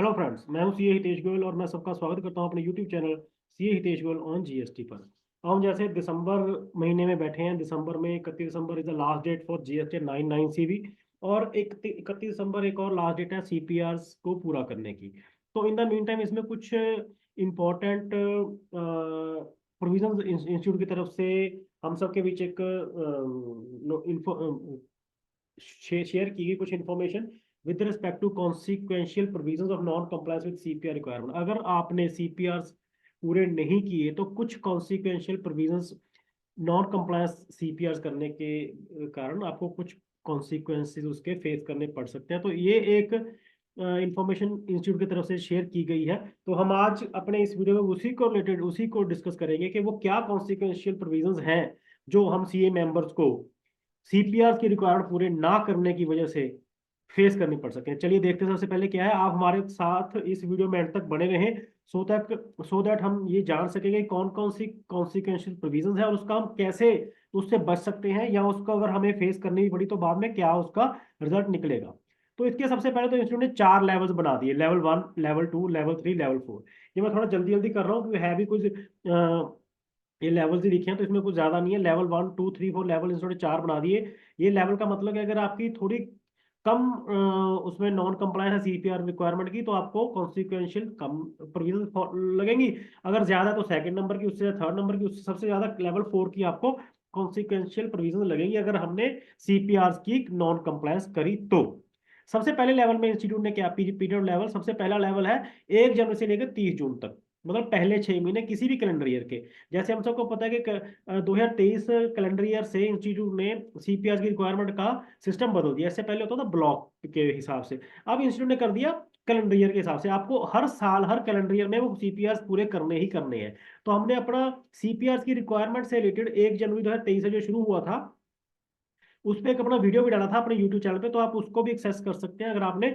Hello friends, मैं हूं CA Hitesh Goyal और मैं सबका स्वागत करता हूं अपने YouTube channel CA Hitesh Goyal on GST पर। हम जैसे दिसंबर महीने में बैठे हैं। दिसंबर में 31 December is the last date for GST 99 CV, और 31 दिसंबर एक और लास्ट डेट है सीपीआरस को पूरा करने की। तो इन द मीन टाइम इसमें कुछ इम्पोर्टेंट प्रोविजंस इंस्टीट्यूट की तरफ से हम सबके बीच एक शेयर की गई कुछ information with respect to consequential provisions of non compliance with CPR requirement. अगर आपने सीपीआर पूरे नहीं किए तो कुछ consequential provisions non compliance CPR करने के कारण आपको कुछ कॉन्सिक्वेंसेस उसके फेस करने पड़ सकते हैं। तो ये एक इंफॉर्मेशन इंस्टीट्यूट की तरफ से शेयर की गई है। तो हम आज अपने इस वीडियो में उसी को रिलेटेड उसी को डिस्कस करेंगे कि वो क्या कॉन्सिक्वेंशियल प्रोविजंस हैं जो हम सीए मेंबर्स को सीपीआर की रिक्वायरमेंट पूरे ना करने की वजह से फेस करनी पड़ सके। चलिए देखते हैं। सबसे पहले क्या है, आप हमारे साथ इस वीडियो में एंड तक बने रहें सो दैट हम ये जान सकेंगे कौन कौन सी कॉन्सिक्वेंशियल प्रोविजंस है और उसका हम कैसे उससे बच सकते हैं, या उसको अगर हमें फेस करनी भी पड़ी तो बाद में क्या उसका रिजल्ट निकलेगा। तो इसके सबसे पहले तो इंस्टीट्यूट ने 4 लेवल्स बना दिए: लेवल 1, लेवल 2, लेवल 3, लेवल 4। ये मैं थोड़ा जल्दी जल्दी कर रहा हूँ क्योंकि है भी कुछ ये लेवल्स ही लिखे हैं तो इसमें कुछ ज्यादा नहीं है। लेवल 1, 2, 3, 4 लेवल इंस्टीट्यूट ने 4 बना दिए। ये लेवल का मतलब है अगर आपकी थोड़ी कम उसमें नॉन कंप्लायंस है सीपीआर रिक्वायरमेंट की तो आपको कॉन्सिक्वेंशियल कम प्रोविजन लगेंगी। अगर ज्यादा तो सेकंड नंबर की, उससे थर्ड नंबर की, उससे सबसे ज्यादा लेवल 4 की आपको कॉन्सिक्वेंशियल प्रोविजन लगेंगी अगर हमने सीपीआर की नॉन कंप्लायंस करी तो। सबसे पहले लेवल में इंस्टीट्यूट ने क्या पीरियड लेवल, सबसे पहला लेवल है 1 जनवरी से लेकर 30 जून तक, मतलब पहले 6 महीने किसी भी कैलेंडर ईयर के। जैसे हम सबको पता है कि 2023 कैलेंडर ईयर से इंस्टीट्यूट ने सीपीआर की रिक्वायरमेंट का सिस्टम बदल दिया। इससे पहले होता था ब्लॉक के हिसाब से, अब इंस्टीट्यूट ने कर दिया कैलेंडर ईयर के हिसाब से। आपको हर साल हर कैलेंडर ईयर में वो सीपीआर पूरे करने ही करने हैं। तो हमने अपना सीपीआर की रिक्वायरमेंट से रिलेटेड 1 जनवरी 2023 से जो शुरू हुआ था उस पर एक अपना वीडियो भी डाला था अपने यूट्यूब चैनल पे, तो आप उसको भी एक्सेस कर सकते हैं अगर आपने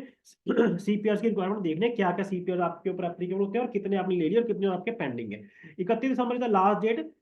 सीपीआर की रिक्वायरमेंट देखने क्या क्या सीपीआर आपके ऊपर एप्लीकेबल होते हैं और कितने आपने ले लिए और कितने आपके पेंडिंग है। 31 December is the last date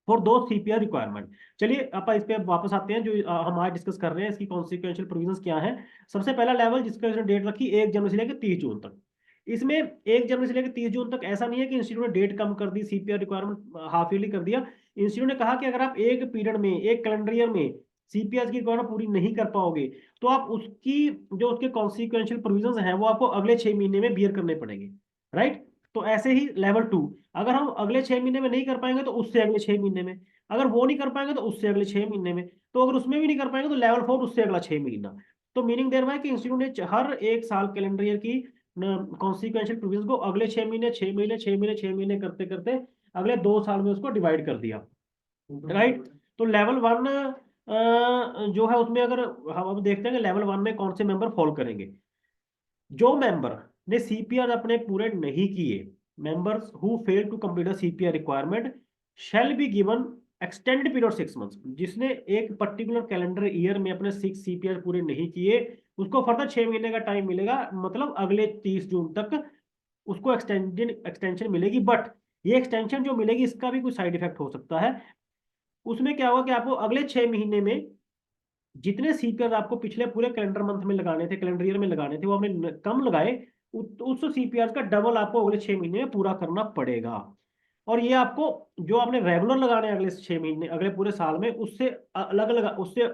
for दो सीपीआर रिक्वायरमेंट। चलिए आप इस पे वापस आते हैं जो हम आज डिस्कस कर रहे हैं, इसकी कॉन्सिक्वेंशियल प्रोविजंस क्या है। सबसे पहला लेवल जिसका इसने डेट रखी 1 जनवरी से लेकर 30 जून तक। इसमें 1 जनवरी से लेकर 30 जून तक ऐसा नहीं है कि इंस्टीट्यूट ने डेट कम कर दी, सीपीआर रिक्वायरमेंट हाफ ईयरली कर दिया। इंस्टीट्यूट ने कहा कि अगर आप एक पीरियड में, एक कैलेंडर ईयर में सीपीआर की रिक्वायरमेंट पूरी नहीं कर पाओगे तो आप उसकी जो उसके कॉन्सिक्वेंशियल प्रोविजंस हैं वो आपको अगले 6 महीने में बियर करने पड़ेंगे। राइट। तो ऐसे ही लेवल 2, अगर हम अगले 6 महीने में नहीं कर पाएंगे तो उससे अगले 6 महीने में, अगर वो नहीं कर पाएंगे तो उससे अगले 6 महीने में, तो अगर उसमें भी नहीं कर पाएंगे तो लेवल 4 उससे अगला 6 महीना। तो मीनिंग देर है कि इंस्टीट्यूट ने हर एक साल कैलेंडर ईयर की कॉन्सिक्वेंशियल प्रोविजन को अगले 6 महीने 6 महीने 6 महीने 6 महीने करते करते अगले 2 साल में उसको डिवाइड कर दिया। राइट। तो लेवल 1 जो है उसमें अगर हम अब देखते हैं कि लेवल 1 में कौन से मेंबर फॉलो करेंगे। जो मेंबर ने सीपीआर अपने पूरे नहीं किए, members who fail to complete CPR requirement shall be given extended period 6 months. जिसने एक पर्टिकुलर कैलेंडर ईयर में अपने 6 सीपीआर पूरे नहीं किए उसको फर्दर 6 महीने का टाइम मिलेगा, मतलब अगले 30 जून तक उसको एक्सटेंशन मिलेगी। बट ये एक्सटेंशन जो मिलेगी इसका भी कुछ साइड इफेक्ट हो सकता है। उसमें क्या होगा कि आपको अगले 6 महीने में जितने सीपीआर आपको पिछले पूरे कैलेंडर मंथ में लगाने थे, कैलेंडर ईयर में लगाने थे, वो आपने कम लगाए, उस सीपीआर का डबल आपको अगले 6 महीने में पूरा करना पड़ेगा। और ये आपको जो आपने रेगुलर लगाने हैं अगले 6 महीने, अगले पूरे साल में, उससे अलग अलग, उससे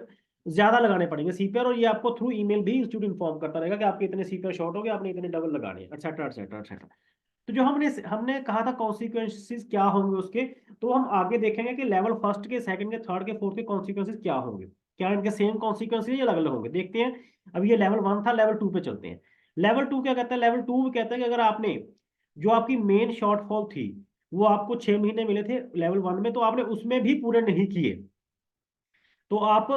ज्यादा लगाने पड़ेंगे सीपीआर। और ये आपको थ्रू ईमेल भी इंस्टीट्यूट इन्फॉर्म करता रहेगा कि आपके इतने सीपीआर शॉर्ट हो गए, आपने इतने डबल लगाने हैं, एक्सेट्रा एक्सेट्रा एक्सेट्रा। तो जो हमने हमने कहा था कॉन्सिक्वेंसेस क्या होंगे उसके, तो हम आगे देखेंगे कि लेवल फर्स्ट के, सेकंड के, थर्ड के, फोर्थ के कॉन्सिक्वेंसेस क्या होंगे। क्या इनके सेम कॉन्सिक्वेंसेस या अलग अलग होंगे, देखते हैं। अब ये लेवल 1 था, लेवल 2 पे चलते हैं। लेवल 2 क्या कहता है? लेवल 2 कहता है कि अगर आपने जो आपकी मेन शॉर्टफॉल थी वो आपको 6 महीने मिले थे लेवल 1 में, तो आपने उसमें भी पूरे नहीं किए, तो आप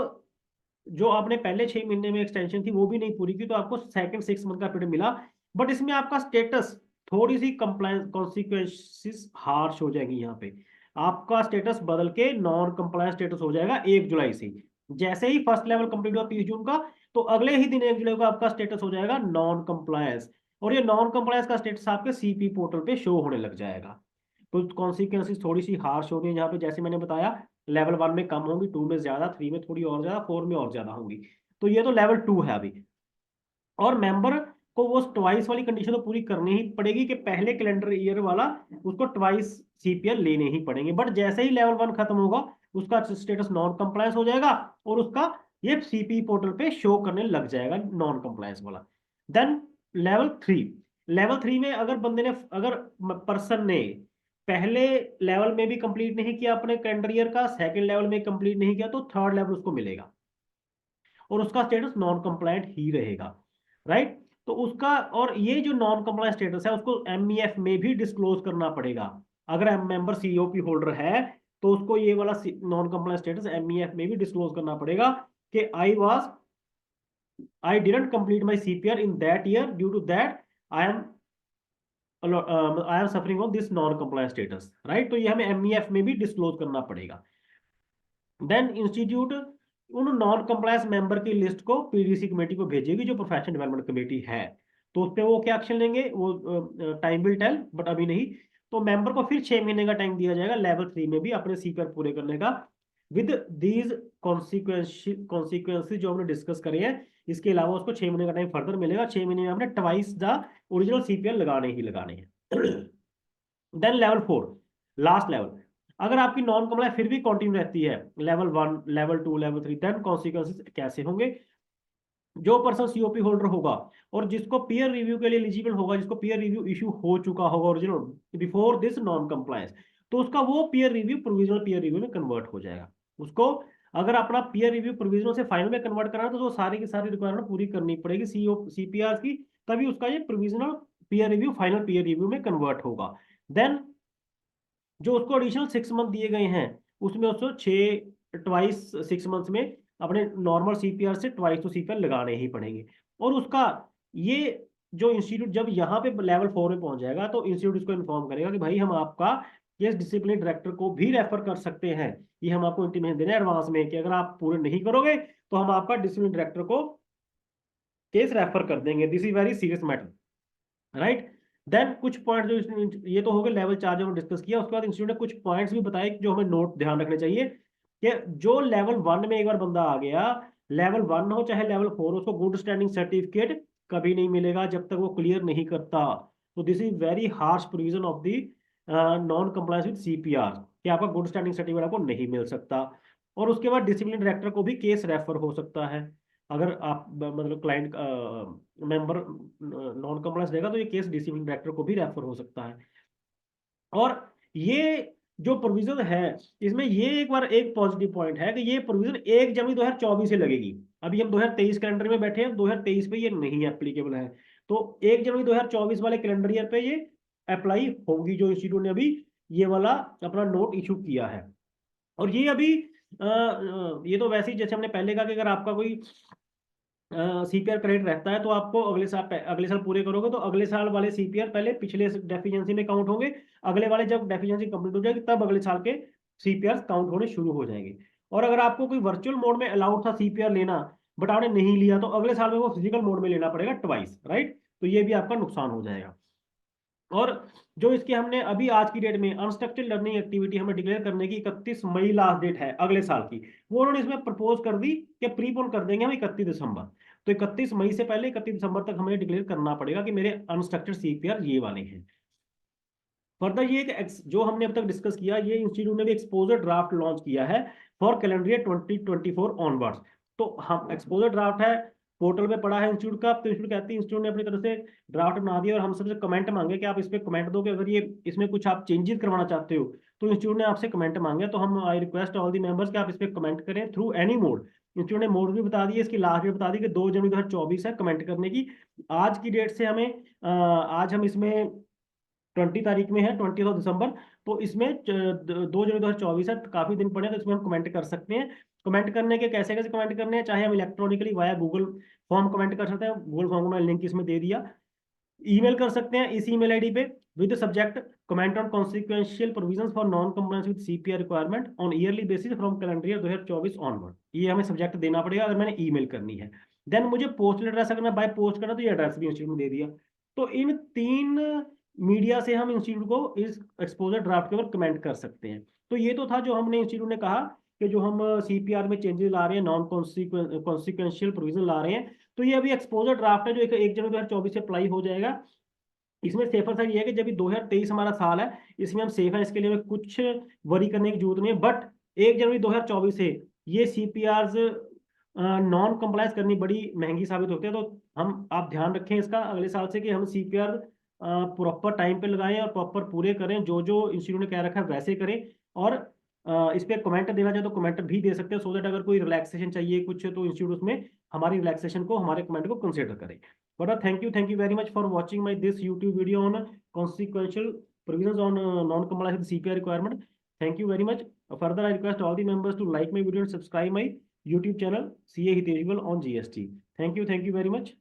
जो आपने पहले 6 महीने में एक्सटेंशन थी वो भी नहीं पूरी की, तो आपको सेकंड 6 मंथ का पीरियड मिला। बट इसमें आपका स्टेटस थोड़ी सी कंप्लायंस कॉन्सिक्वेंसेस हार्श हो जाएगी। यहाँ पे आपका स्टेटस बदल के नॉन कंप्लायंस स्टेटस हो जाएगा 1 जुलाई से। जैसे ही फर्स्ट लेवल कंप्लीट हुआ 30 जून का, तो अगले ही दिन 1 जुलाई को आपका स्टेटस हो जाएगा नॉन कंप्लायंस। और ये नॉन कंप्लायंस का स्टेटस आपके सीपी पोर्टल पे शो होने लग जाएगा। तो कॉन्सिक्वेंसेस थोड़ी सी हार्श हो रही है यहाँ पे, जैसे मैंने बताया। लेवल 1 में कम होंगी, 2 में ज्यादा, 3 में थोड़ी और ज्यादा, 4 में और ज्यादा होंगी। तो ये तो लेवल 2 है अभी। और मेंबर को वो ट्वाइस वाली कंडीशन तो पूरी करनी ही पड़ेगी कि पहले कैलेंडर ईयर वाला उसको ट्वाइस सीपीआर लेने ही पड़ेंगे। बट जैसे ही लेवल 1 खत्म होगा उसका स्टेटस नॉन कंप्लायंस हो जाएगा और उसका ये सीपी पोर्टल पे शो करने लग जाएगा नॉन कंप्लायंस वाला। देन लेवल 3 में अगर बंदे ने, अगर पर्सन ने पहले लेवल में भी कंप्लीट नहीं किया अपने कैलेंडर ईयर का, सेकंड लेवल में कंप्लीट नहीं किया, तो थर्ड लेवल उसको मिलेगा और उसका स्टेटस नॉन कंप्लायंट ही रहेगा, राइट। तो उसका, और ये जो नॉन कंप्लायंट स्टेटस है उसको एमईएफ में भी डिस्क्लोज करना पड़ेगा। अगर मेंबर सीओपी होल्डर है तो उसको ये वाला नॉन कंप्लायंट स्टेटस एमईएफ में भी डिस्क्लोज करना पड़ेगा कि I didn't complete my CPR in that year, due to that I am I am suffering of this non compliant status, right. तो ये हमें एमईएफ में भी डिस्क्लोज करना पड़ेगा। देन इंस्टीट्यूट उन नॉन कंप्लायंस मेंबर की लिस्ट को पीडीसी कमेटी को भेजेगी जो प्रोफेशनल डेवलपमेंट कमेटी है। तो उस पर वो क्या एक्शन लेंगे वो टाइम विल टेल, बट अभी नहीं। तो मेंबर को फिर 6 महीने का टाइम दिया जाएगा लेवल 3 में भी अपने सीपीआर पूरे करने का, विद दीज कॉन्सिक्वेंसेज जो हमने डिस्कस करे हैं। इसके अलावा उसको 6 महीने का टाइम फर्दर मिलेगा। 6 महीने में हमने ट्वाइस द ओरिजिनल सीपीआर लगाने ही लगाने हैं। Then level 4, last level. अगर आपकी नॉन कंप्लाई फिर भी कंटिन्यू रहती है, level 1, level 2, level 3, then consequences कैसे होंगे। जो पर्सन सीओपी होल्डर होगा और जिसको पीयर रिव्यू के लिए एलिजिबल होगा, जिसको पीयर रिव्यू इशू हो चुका होगा original before this non compliance, तो उसका वो peer review provisional peer review में कन्वर्ट हो जाएगा। उसको अगर अपना पीयर रिव्यू प्रोविजनल से फाइनल में कन्वर्ट करना है तो वो सारी की सारी रिक्वायरमेंट पूरी करनी पड़ेगी सीपीआर की, तभी उसका ये provisional peer review final peer review में कन्वर्ट होगा। देन जो उसको एडिशनल 6 मंथ दिए गए हैं उसमें उसको 6 में अपने नॉर्मल सीपीआर से ट्वाइस तो सीपीआर लगाने ही पड़ेंगे। और उसका ये जो इंस्टीट्यूट जब यहाँ पे लेवल 4 में पहुंच जाएगा तो इंस्टीट्यूट इसको इन्फॉर्म करेगा कि भाई हम आपका केस डिसिप्लिन डायरेक्टर को भी रेफर कर सकते हैं। ये हम आपको इंटीमेशन दे रहे हैं एडवांस में कि अगर आप पूरे नहीं करोगे तो हम आपका डिसिप्लिन डायरेक्टर को केस रेफर कर देंगे। This is very serious matter, right. Then कुछ पॉइंट जो ये तो हो गए लेवल 4 जो हमने डिस्कस किया। उसके बाद इंस्टीट्यूट ने कुछ पॉइंट्स भी बताए जो हमें नोट ध्यान रखने चाहिए कि जो लेवल 1 में एक बार बंदा आ गया, लेवल 1 हो चाहे लेवल 4, उसको गुड स्टैंडिंग सर्टिफिकेट कभी नहीं मिलेगा जब तक वो क्लियर नहीं करता। तो this is very harsh provision of the non compliance with CPR कि आपका गुड स्टैंडिंग सर्टिफिकेट आपको नहीं मिल सकता। और उसके बाद डिसिप्लिन डायरेक्टर को भी केस रेफर हो सकता है। अगर आप मतलब क्लाइंट मेंबर नॉन कंप्लायंस देगा तो ये केस डिसिप्लिन डायरेक्टर को भी रेफर हो सकता है। और ये जो प्रोविजन है इसमें ये एक बार एक पॉजिटिव पॉइंट है कि ये प्रोविजन 1 जनवरी 2024 से लगेगी। अभी हम 2023 कैलेंडर में बैठे हैं, 2023 पे ये नहीं एप्लीकेबल है। तो 1 जनवरी 2024 वाले कैलेंडर ईयर पे ये अप्लाई होगी जो इंस्टीट्यूट ने अभी ये वाला अपना नोट इशू किया है। और ये अभी ये तो वैसे ही जैसे हमने पहले कहा कि अगर आपका कोई सीपीआर क्रेडिट रहता है तो आपको अगले साल पूरे करोगे तो अगले साल वाले सीपीआर पहले पिछले डेफिशिएंसी में काउंट होंगे। अगले वाले जब डेफिशिएंसी कंप्लीट हो जाएगी तब अगले साल के सीपीआर काउंट होने शुरू हो जाएंगे। और अगर आपको कोई वर्चुअल मोड में अलाउड था सीपीआर लेना बट आपने नहीं लिया तो अगले साल में वो फिजिकल मोड में लेना पड़ेगा ट्वाइस, राइट। तो ये भी आपका नुकसान हो जाएगा। और जो इसके हमने अभी आज की डेट में अनस्ट्रक्चर्ड लर्निंग एक्टिविटी हमें डिक्लेयर करने की 31 मई लास्ट डेट है अगले साल की, वो उन्होंने इसमें प्रपोज कर दी कि प्रीपोन कर देंगे हम 31 दिसंबर। तो 31 मई से पहले 31 दिसंबर तक हमें डिक्लेयर करना पड़ेगा कि मेरे अनस्ट्रक्चर्ड सीपीआर ये वाले हैं। फर्दर ये जो हमने अब तक डिस्कस किया, ये इंस्टीट्यूट ने भी एक्सपोजर ड्राफ्ट लॉन्च किया है फॉर कैलेंडर ईयर 2024 ऑनवर्ड्स। तो हम एक्सपोजर ड्राफ्ट है, पोर्टल में पड़ा है इंस्टीट्यूट का। तो इंस्टीट्यूट कहती है, इंस्टीट्यूट ने अपनी तरफ से ड्राफ्ट बना दिया और हम सबसे कमेंट मांगे कि आप इस पे कमेंट दो कि अगर ये इसमें कुछ आप चेंजेस करवाना चाहते हो। तो इंस्टीट्यूट ने आपसे कमेंट मांगे तो हम I request all the members कि आप इस पे कमेंट करें थ्रू एनी मोड। इंस्टीट्यूट ने मोड भी बता दिए, इसकी लास्ट डेट बता दी कि 2 जनवरी 2024 है कमेंट करने की। आज की डेट से हमें आज हम इसमें 20 तारीख में है, 20 दिसंबर। तो इसमें 2 जनवरी 2024 है, काफी दिन पड़े तो इसमें हम कमेंट कर सकते हैं। कमेंट करने के कैसे कैसे कमेंट करने हैं, चाहे हम electronically via Google form comment कर सकते हैं। गूगल फॉर्म को मैं लिंक इसमें दे दिया। ईमेल कर सकते हैं इस ईमेल आईडी पे with subject comment on consequential provisions for non compliance with CPR requirement on yearly basis from calendar year 2024 onward. ये हमें सब्जेक्ट देना पड़ेगा अगर मैंने ईमेल करनी है। देन मुझे पोस्टल एड्रेस अगर मैं बाय पोस्ट करना तो ये एड्रेस भी इंस्टीट्यूट में दे दिया। तो इन 3 मीडिया से हम इंस्टीट्यूट को इस एक्सपोजर ड्राफ्ट के ऊपर कमेंट कर सकते हैं। तो ये तो था जो हमने इंस्टीट्यूट ने कहा कि जो हम सीपीआर में चेंजेस ला रहे हैं, नॉन कॉन्सिक्वेंशियल प्रोविजन ला रहे हैं, तो ये अभी एक्सपोजर ड्राफ्ट है जो 1 जनवरी 2024 से अप्लाई हो जाएगा। इसमें सेफर साइड ये है कि जब 2023 हमारा साल है, इसमें हम सेफ है, इसके लिए हमें कुछ वरी करने की जरूरत नहीं है। बट 1 जनवरी 2024 से ये सीपीआर नॉन कंप्लायंस करनी बड़ी महंगी साबित होती है। तो हम आप ध्यान रखें इसका अगले साल से कि हम सीपीआर प्रॉपर टाइम पे लगाएं और प्रॉपर पूरे करें, जो जो इंस्टीट्यूट ने कह रखा है वैसे करें। और इस पे कमेंट देना चाहे तो कमेंट भी दे सकते हैं, सो दैट अगर कोई रिलैक्सेशन चाहिए कुछ तो इंस्टीट्यूट में हमारी रिलैक्सेशन को, हमारे कमेंट को कंसिडर करें। But thank you very much for watching my this YouTube video on consequential provisions on non-compliance with CPI requirement. Thank you very much. Further, I request all the members to like my video and subscribe my YouTube channel CA Hiteshwal on GST. Thank you very much.